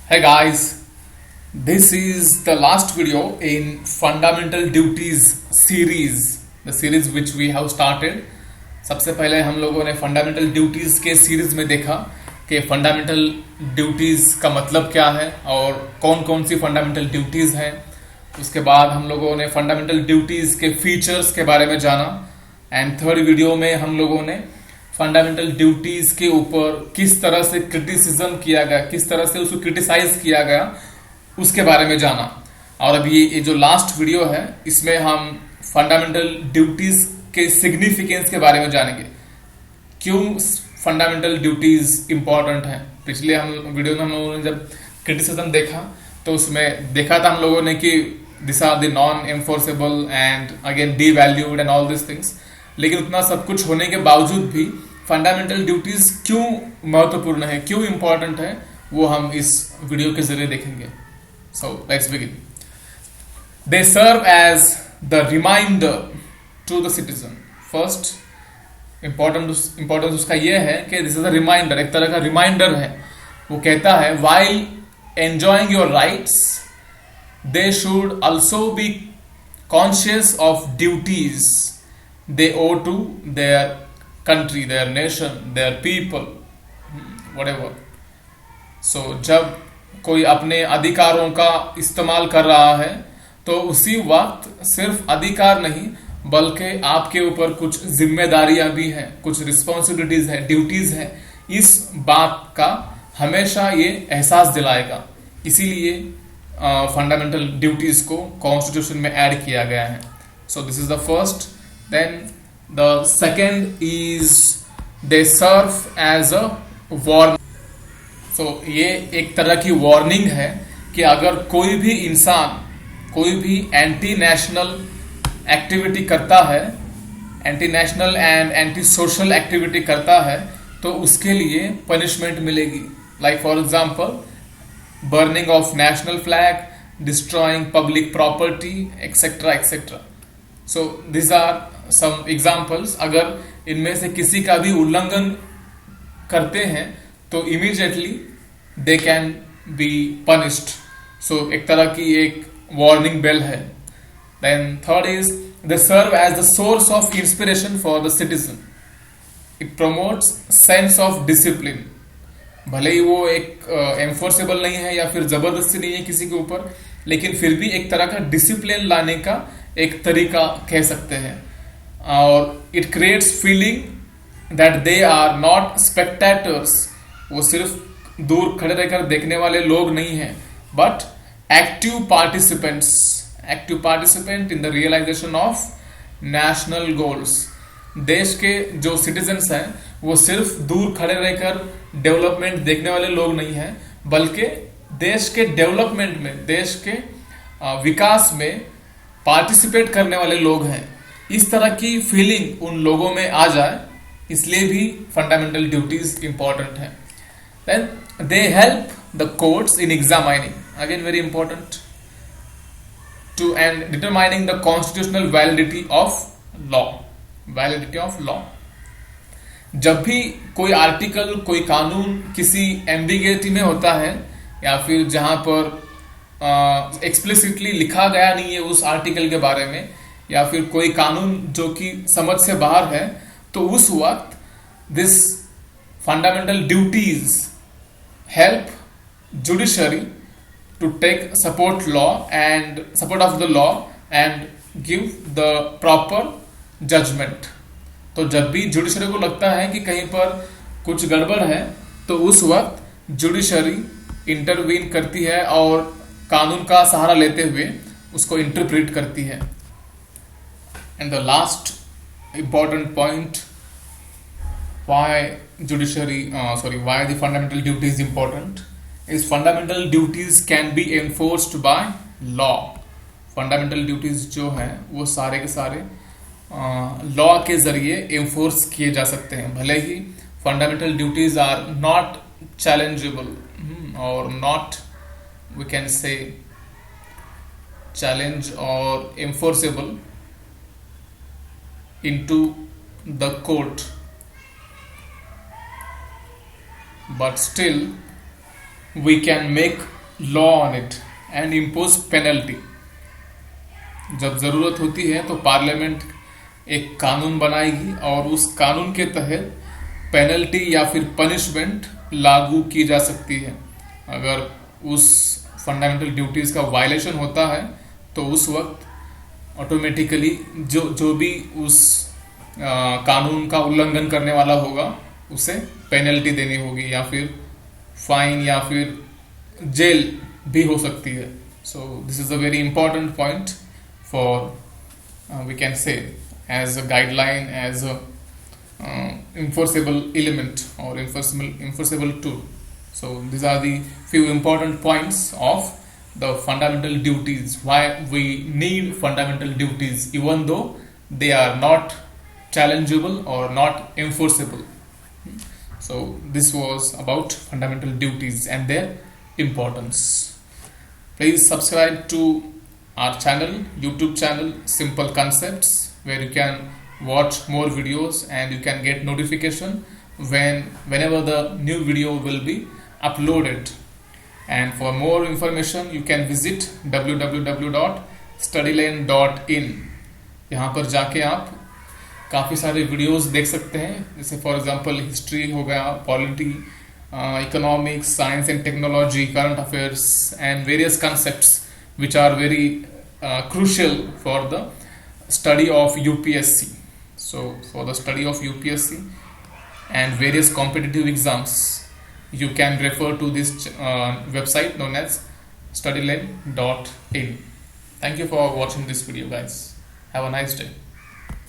Hey guys, this is the last video in Fundamental Duties series, the series which we have started. सबसे पहले हम लोगों ने fundamental duties के series में देखा कि फंडामेंटल ड्यूटीज का मतलब क्या है और कौन कौन सी फंडामेंटल ड्यूटीज हैं. उसके बाद हम लोगों ने फंडामेंटल ड्यूटीज के फीचर्स के बारे में जाना. एंड थर्ड वीडियो में हम लोगों ने फंडामेंटल ड्यूटीज के ऊपर किस तरह से क्रिटिसिज्म किया गया, किस तरह से उसको क्रिटिसाइज किया गया, उसके बारे में जाना. और अब ये जो लास्ट वीडियो है इसमें हम फंडामेंटल ड्यूटीज के सिग्निफिकेंस के बारे में जानेंगे. क्यों फंडामेंटल ड्यूटीज इंपॉर्टेंट है. पिछले हम वीडियो में हम लोगों ने जब क्रिटिसिज्म देखा तो उसमें देखा था हम लोगों ने कि this are the non enforceable and again devalued and all this things. लेकिन उतना सब कुछ होने के बावजूद भी फंडामेंटल ड्यूटीज क्यों महत्वपूर्ण है, क्यों इंपॉर्टेंट है, वो हम इस वीडियो के जरिए देखेंगे. So let's begin. They serve as the reminder to the citizen. First importance उसका यह है कि दिस इज अ रिमाइंडर, एक तरह का रिमाइंडर है. वो कहता है while enjoying your rights they should also be conscious of duties they owe to their country, their nation, their people, whatever. So जब कोई अपने अधिकारों का इस्तेमाल कर रहा है तो उसी वक्त सिर्फ अधिकार नहीं बल्कि आपके ऊपर कुछ जिम्मेदारियां भी हैं, कुछ रिस्पॉन्सिबिलिटीज हैं, ड्यूटीज हैं. इस बात का हमेशा ये एहसास दिलाएगा. इसीलिए फंडामेंटल ड्यूटीज को कॉन्स्टिट्यूशन में ऐड किया गया है. So this is the first. Then the second is they serve as a warning. So ये एक तरह की वार्निंग है कि अगर कोई भी इंसान कोई भी एंटी नेशनल एक्टिविटी करता है, anti national and anti social activity करता है तो उसके लिए पनिशमेंट मिलेगी. Like for example burning of national flag, destroying public property etcetera etcetera. So this are some examples. अगर इनमें से किसी का भी उल्लंघन करते हैं तो immediately they can be punished. So एक तरह की एक वार्निंग बेल है. Then third is they serve as the source of inspiration for the citizen. It promotes sense of discipline. भले ही वो एक एनफोर्सेबल नहीं है या फिर जबरदस्ती नहीं है किसी के ऊपर, लेकिन फिर भी एक तरह का डिसिप्लिन लाने का एक तरीका कह सकते हैं. और it creates feeling that they are not spectators. वो सिर्फ दूर खड़े रहकर देखने वाले लोग नहीं हैं but active participants, active participant in the realisation of national goals. देश के जो सिटीजन्स हैं वो सिर्फ दूर खड़े रहकर डेवलपमेंट देखने वाले लोग नहीं हैं बल्कि देश के डेवलपमेंट में, देश के विकास में पार्टिसिपेट करने वाले लोग हैं. इस तरह की फीलिंग उन लोगों में आ जाए, इसलिए भी फंडामेंटल ड्यूटीज इंपॉर्टेंट है. Then they help the courts in examining, again very important, to and determining the constitutional validity of law. Validity of law. जब भी कोई आर्टिकल, कोई कानून किसी एम्बिगेटी में होता है या फिर जहां पर एक्सप्लिसिटली लिखा गया नहीं है उस आर्टिकल के बारे में, या फिर कोई कानून जो कि समझ से बाहर है, तो उस वक्त this fundamental duties help judiciary to take support law and support of the law and give the proper judgment. तो जब भी जुडिशरी को लगता है कि कहीं पर कुछ गड़बड़ है तो उस वक्त जुडिशरी इंटरवीन करती है और कानून का सहारा लेते हुए उसको इंटरप्रेट करती है. And the last important point why the fundamental duty is important is fundamental duties can be enforced by law. fundamental duties जो हैं वो सारे के सारे लॉ के जरिए एनफोर्स किए जा सकते हैं. भले ही fundamental duties are not challengeable or not, we can say, challenge or enforceable into the court, but still we can make law on it and impose penalty. जब ज़रूरत होती है तो पार्लियामेंट एक कानून बनाएगी और उस कानून के तहत पेनल्टी या फिर पनिशमेंट लागू की जा सकती है। अगर उस फंडामेंटल ड्यूटीज़ का वायलेशन होता है तो उस वक्त ऑटोमेटिकली जो भी उस कानून का उल्लंघन करने वाला होगा उसे पेनल्टी देनी होगी या फिर फाइन या फिर जेल भी हो सकती है। So this is a very important point for we can say as a guideline, as a enforceable element or enforceable tool. So these are the few important points of the fundamental duties, why we need fundamental duties even though they are not challengeable or not enforceable. So this was about fundamental duties and their importance. Please subscribe to our channel, YouTube channel Simple Concepts, where you can watch more videos and you can get notification whenever the new video will be uploaded. And for more information you can visit www.studylane.in. यहाँ पर जाके आप काफ़ी सारे videos देख सकते हैं, जैसे फॉर एग्जांपल हिस्ट्री हो गया, polity, economics, science and technology, current affairs and various concepts which are very crucial for the study of UPSC. So for the study of UPSC and various competitive exams, you can refer to this website known as studylane.in. Thank you for watching this video, guys. Have a nice day.